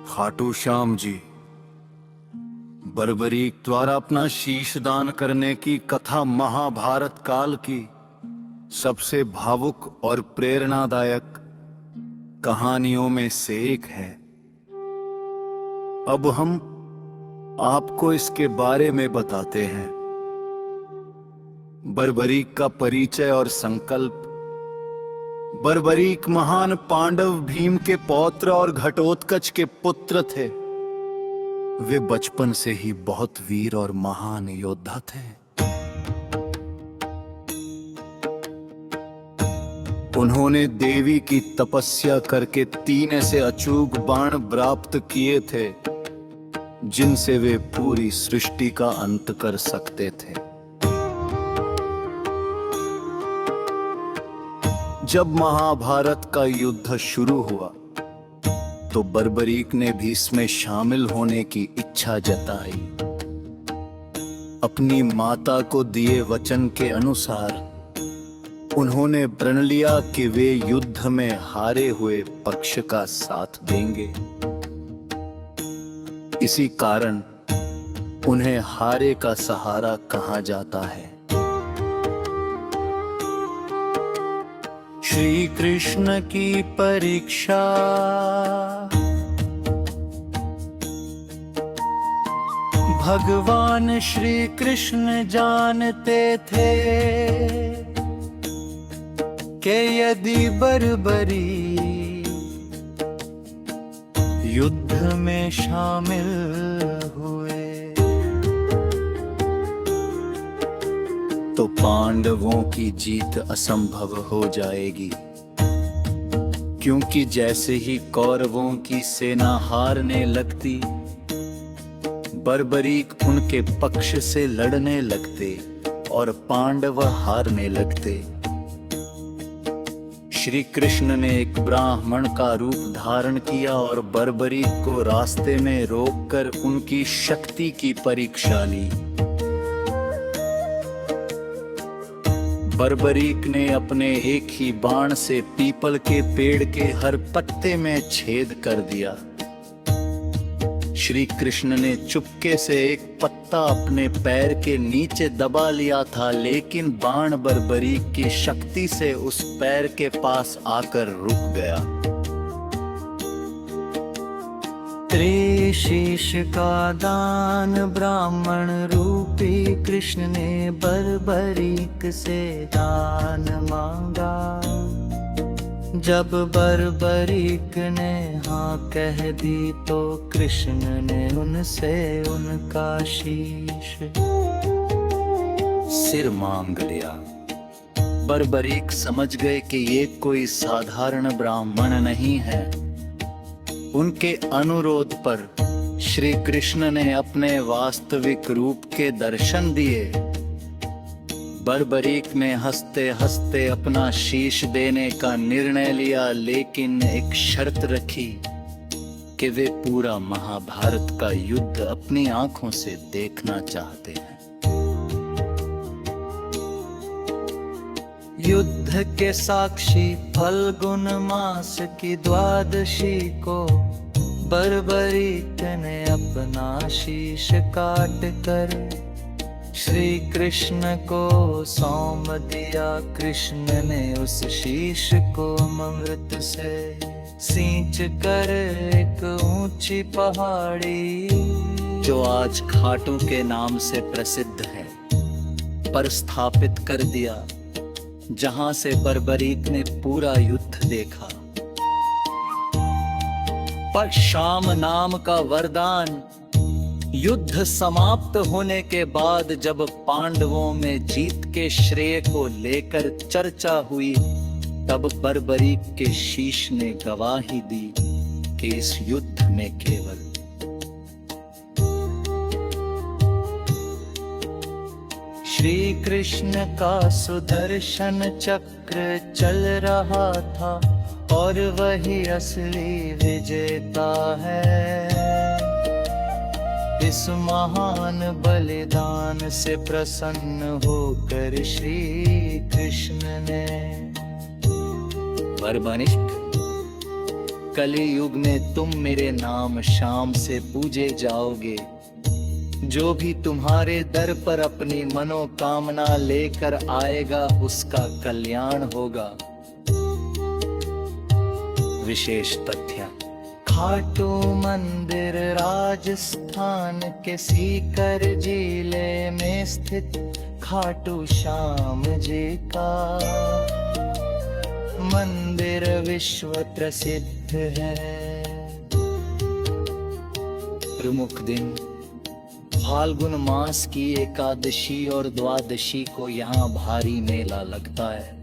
खाटू श्याम जी बर्बरीक द्वारा अपना शीश दान करने की कथा महाभारत काल की सबसे भावुक और प्रेरणादायक कहानियों में से एक है। अब हम आपको इसके बारे में बताते हैं। बर्बरीक का परिचय और संकल्प। बर्बरीक महान पांडव भीम के पौत्र और घटोत्कच के पुत्र थे। वे बचपन से ही बहुत वीर और महान योद्धा थे। उन्होंने देवी की तपस्या करके 3 ऐसे अचूक बाण प्राप्त किए थे जिनसे वे पूरी सृष्टि का अंत कर सकते थे। जब महाभारत का युद्ध शुरू हुआ तो बर्बरीक ने भी इसमें शामिल होने की इच्छा जताई। अपनी माता को दिए वचन के अनुसार उन्होंने प्रण लिया कि वे युद्ध में हारे हुए पक्ष का साथ देंगे। इसी कारण उन्हें हारे का सहारा कहा जाता है। श्री कृष्ण की परीक्षा। भगवान श्री कृष्ण जानते थे कि यदि बर्बरी युद्ध में शामिल हुए तो पांडवों की जीत असंभव हो जाएगी, क्योंकि जैसे ही कौरवों की सेना हारने लगती बर्बरीक उनके पक्ष से लड़ने लगते और पांडव हारने लगते। श्री कृष्ण ने एक ब्राह्मण का रूप धारण किया और बर्बरीक को रास्ते में रोककर उनकी शक्ति की परीक्षा ली। बर्बरीक ने अपने एक ही बाण से पीपल के पेड़ के हर पत्ते में छेद कर दिया। श्री कृष्ण ने चुपके से एक पत्ता अपने पैर के नीचे दबा लिया था, लेकिन बाण बर्बरीक की शक्ति से उस पैर के पास आकर रुक गया। त्रिशीष का दान ब्राह्मण रूपी कृष्ण ने बर्बरीक से दान मांगा। जब बर्बरीक ने हाँ कह दी तो कृष्ण ने उनसे उनका शीश सिर मांग लिया। बर्बरीक समझ गए कि ये कोई साधारण ब्राह्मण नहीं है। उनके अनुरोध पर श्री कृष्ण ने अपने वास्तविक रूप के दर्शन दिए। बर्बरीक ने हंसते हंसते अपना शीश देने का निर्णय लिया, लेकिन एक शर्त रखी कि वे पूरा महाभारत का युद्ध अपनी आंखों से देखना चाहते हैं। युद्ध के साक्षी फल्गुन मास की द्वादशी को बर्बरीक ने अपना शीश काट कर श्री कृष्ण को सौंप दिया। कृष्ण ने उस शीश को अमृत से सींच कर एक ऊंची पहाड़ी, जो आज खाटू के नाम से प्रसिद्ध है, पर स्थापित कर दिया, जहां से बर्बरीक ने पूरा युद्ध देखा। पर शाम नाम का वरदान। युद्ध समाप्त होने के बाद जब पांडवों में जीत के श्रेय को लेकर चर्चा हुई, तब बर्बरीक के शीश ने गवाही दी कि इस युद्ध में केवल श्री कृष्ण का सुदर्शन चक्र चल रहा था और वही असली विजेता है। इस महान बलिदान से प्रसन्न होकर श्री कृष्ण ने बर्बरीक कली युग में तुम मेरे नाम शाम से पूजे जाओगे। जो भी तुम्हारे दर पर अपनी मनोकामना लेकर आएगा उसका कल्याण होगा। विशेष तथ्य, खाटू मंदिर राजस्थान के सीकर जिले में स्थित खाटू श्याम जी का मंदिर विश्व प्रसिद्ध है। प्रमुख दिन, फाल्गुन मास की एकादशी और द्वादशी को यहाँ भारी मेला लगता है।